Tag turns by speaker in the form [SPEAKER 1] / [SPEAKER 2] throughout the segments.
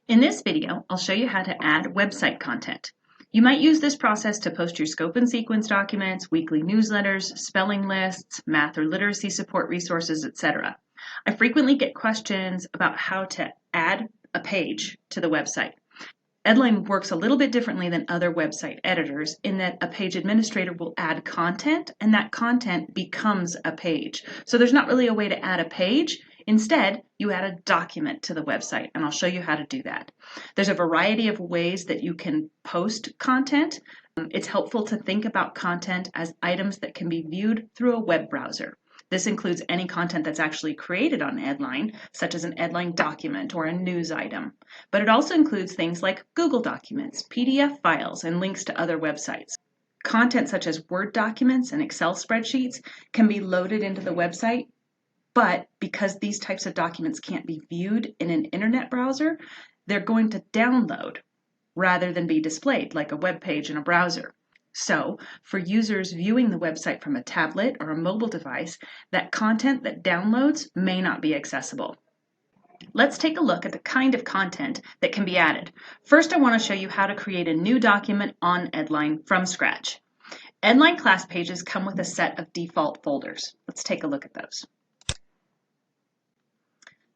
[SPEAKER 1] In this video, I'll show you how to add website content. You might use this process to post your scope and sequence documents, weekly newsletters, spelling lists, math or literacy support resources, etc. I frequently get questions about how to add a page to the website. Edline works a little bit differently than other website editors in that a page administrator will add content and that content becomes a page. So there's not really a way to add a page. Instead, you add a document to the website, and I'll show you how to do that. There's a variety of ways that you can post content. It's helpful to think about content as items that can be viewed through a web browser. This includes any content that's actually created on Edline, such as an Edline document or a news item. But it also includes things like Google Documents, PDF files, and links to other websites. Content such as Word documents and Excel spreadsheets can be loaded into the website, but because these types of documents can't be viewed in an internet browser, they're going to download rather than be displayed like a web page in a browser. So, for users viewing the website from a tablet or a mobile device, that content that downloads may not be accessible. Let's take a look at the kind of content that can be added. First, I want to show you how to create a new document on Edline from scratch. Edline class pages come with a set of default folders. Let's take a look at those.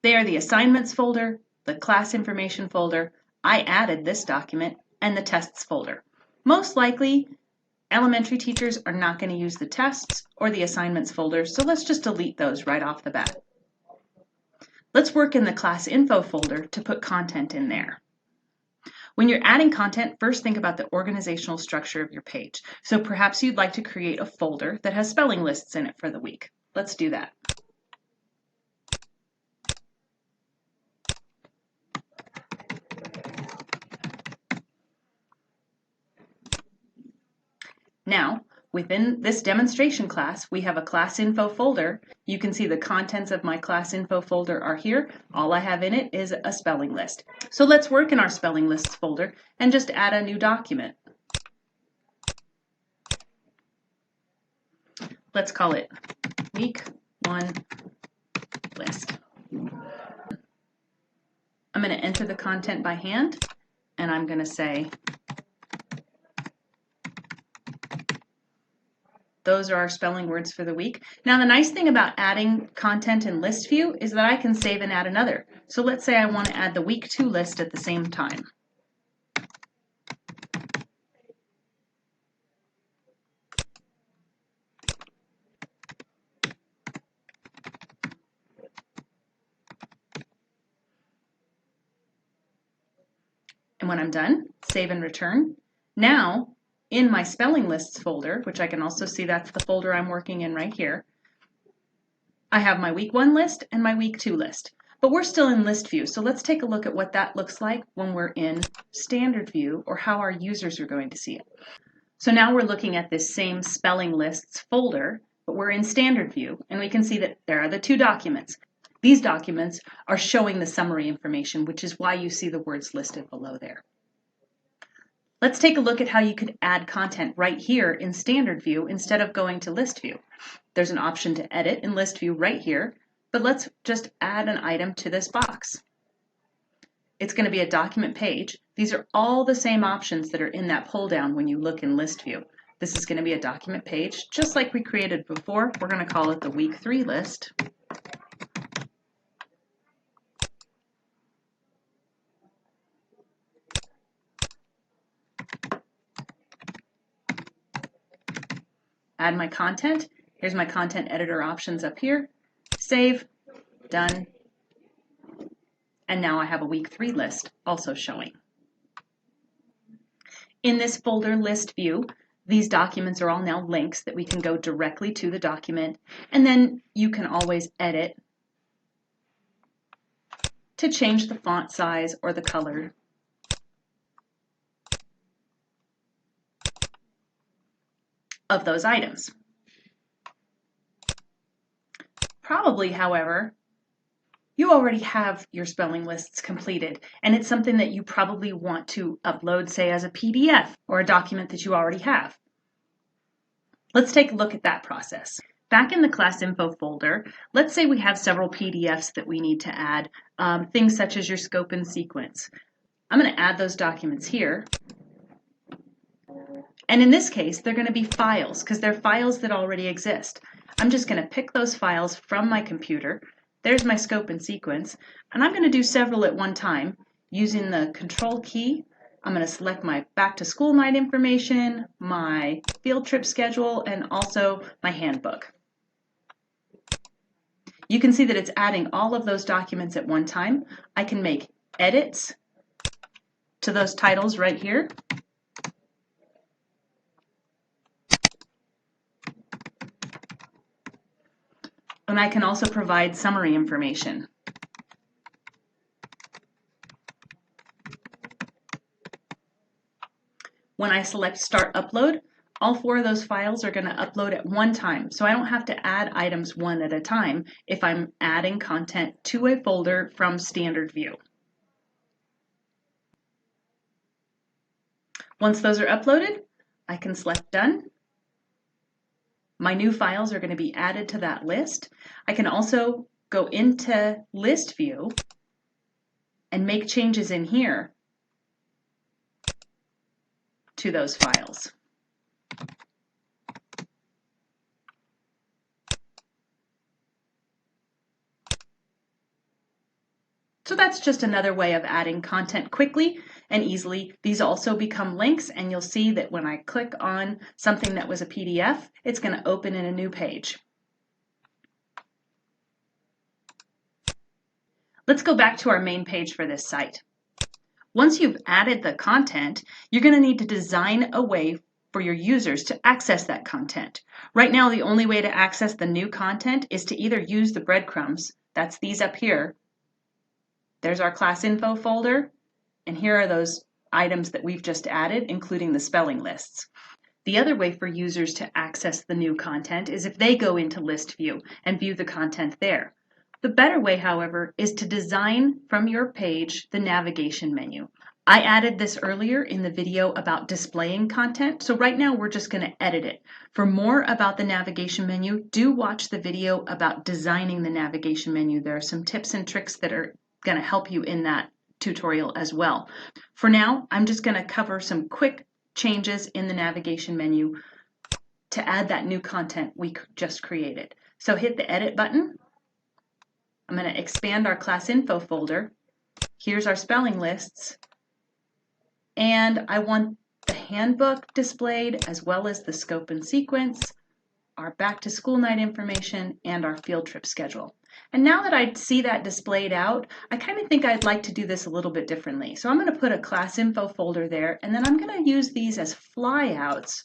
[SPEAKER 1] They are the assignments folder, the class information folder, I added this document, and the tests folder. Most likely, elementary teachers are not going to use the tests or the assignments folder, so let's just delete those right off the bat. Let's work in the class info folder to put content in there. When you're adding content, first think about the organizational structure of your page. So perhaps you'd like to create a folder that has spelling lists in it for the week. Let's do that. Now, within this demonstration class, we have a class info folder. You can see the contents of my class info folder are here. All I have in it is a spelling list. So let's work in our spelling lists folder and just add a new document. Let's call it Week 1 List. I'm going to enter the content by hand, and I'm going to say, those are our spelling words for the week. Now, the nice thing about adding content in list view is that I can save and add another. So let's say I want to add the week 2 list at the same time. And when I'm done, save and return. Now, in my spelling lists folder, which I can also see that's the folder I'm working in right here, I have my week 1 list and my week 2 list. But we're still in list view, so let's take a look at what that looks like when we're in standard view, or how our users are going to see it. So now we're looking at this same spelling lists folder, but we're in standard view, and we can see that there are the 2 documents. These documents are showing the summary information, which is why you see the words listed below there. Let's take a look at how you could add content right here in standard view instead of going to list view. There's an option to edit in list view right here, but let's just add an item to this box. It's going to be a document page. These are all the same options that are in that pull down when you look in list view. This is going to be a document page, just like we created before. We're going to call it the week 3 list. Add my content. Here's my content editor options up here. Save, done. And now I have a week 3 list also showing. In this folder list view, these documents are all now links that we can go directly to the document, and then you can always edit to change the font size or the color. Of those items. Probably, however, you already have your spelling lists completed, and it's something that you probably want to upload, say, as a PDF or a document that you already have. Let's take a look at that process. Back in the class info folder, let's say we have several PDFs that we need to add, things such as your scope and sequence. I'm going to add those documents here. And in this case, they're going to be files because they're files that already exist. I'm just going to pick those files from my computer. There's my scope and sequence, and I'm going to do several at one time using the control key. I'm going to select my back to school night information, my field trip schedule, and also my handbook. You can see that it's adding all of those documents at one time. I can make edits to those titles right here. And I can also provide summary information. When I select Start Upload, all 4 of those files are going to upload at one time, so I don't have to add items one at a time if I'm adding content to a folder from Standard View. Once those are uploaded, I can select Done. My new files are going to be added to that list. I can also go into List View and make changes in here to those files. So that's just another way of adding content quickly and easily. These also become links, and you'll see that when I click on something that was a PDF, it's going to open in a new page. Let's go back to our main page for this site. Once you've added the content, you're going to need to design a way for your users to access that content. Right now, the only way to access the new content is to either use the breadcrumbs, that's these up here. There's our class info folder, and here are those items that we've just added, including the spelling lists. The other way for users to access the new content is if they go into List View and view the content there. The better way, however, is to design from your page the navigation menu. I added this earlier in the video about displaying content, so right now we're just going to edit it. For more about the navigation menu, do watch the video about designing the navigation menu. There are some tips and tricks that are going to help you in that tutorial as well. For now, I'm just going to cover some quick changes in the navigation menu to add that new content we just created. So hit the Edit button. I'm going to expand our class info folder. Here's our spelling lists. And I want the handbook displayed as well as the scope and sequence, our back to school night information, and our field trip schedule. And now that I see that displayed out, I kind of think I'd like to do this a little bit differently. So I'm going to put a class info folder there, and then I'm going to use these as flyouts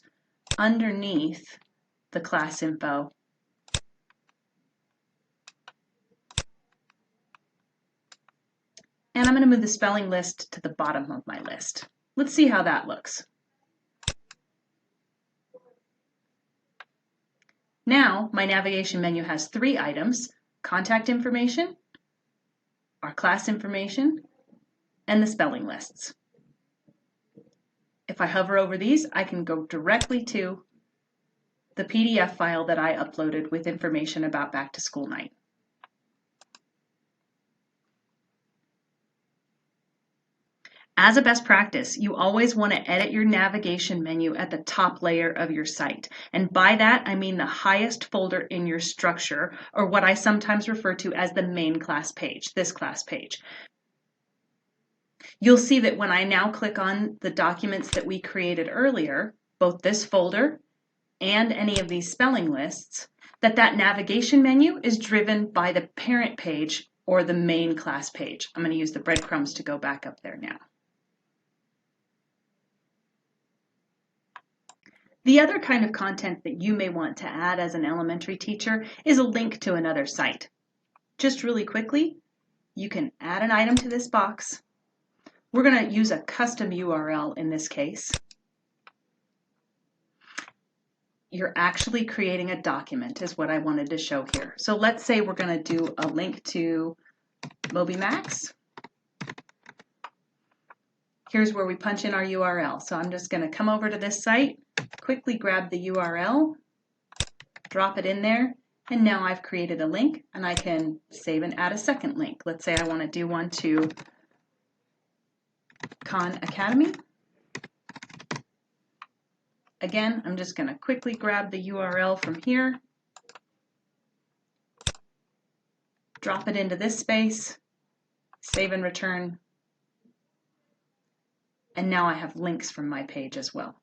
[SPEAKER 1] underneath the class info. And I'm going to move the spelling list to the bottom of my list. Let's see how that looks. Now my navigation menu has 3 items: contact information, our class information, and the spelling lists. If I hover over these, I can go directly to the PDF file that I uploaded with information about back to school night. As a best practice, you always want to edit your navigation menu at the top layer of your site. And by that, I mean the highest folder in your structure, or what I sometimes refer to as the main class page, this class page. You'll see that when I now click on the documents that we created earlier, both this folder and any of these spelling lists, that navigation menu is driven by the parent page or the main class page. I'm going to use the breadcrumbs to go back up there now. The other kind of content that you may want to add as an elementary teacher is a link to another site. Just really quickly, you can add an item to this box. We're going to use a custom URL in this case. You're actually creating a document is what I wanted to show here. So let's say we're going to do a link to MobyMax. Here's where we punch in our URL. So I'm just going to come over to this site, quickly grab the URL, drop it in there, and now I've created a link, and I can save and add a second link. Let's say I want to do one to Khan Academy. Again, I'm just going to quickly grab the URL from here, drop it into this space, save and return, and now I have links from my page as well.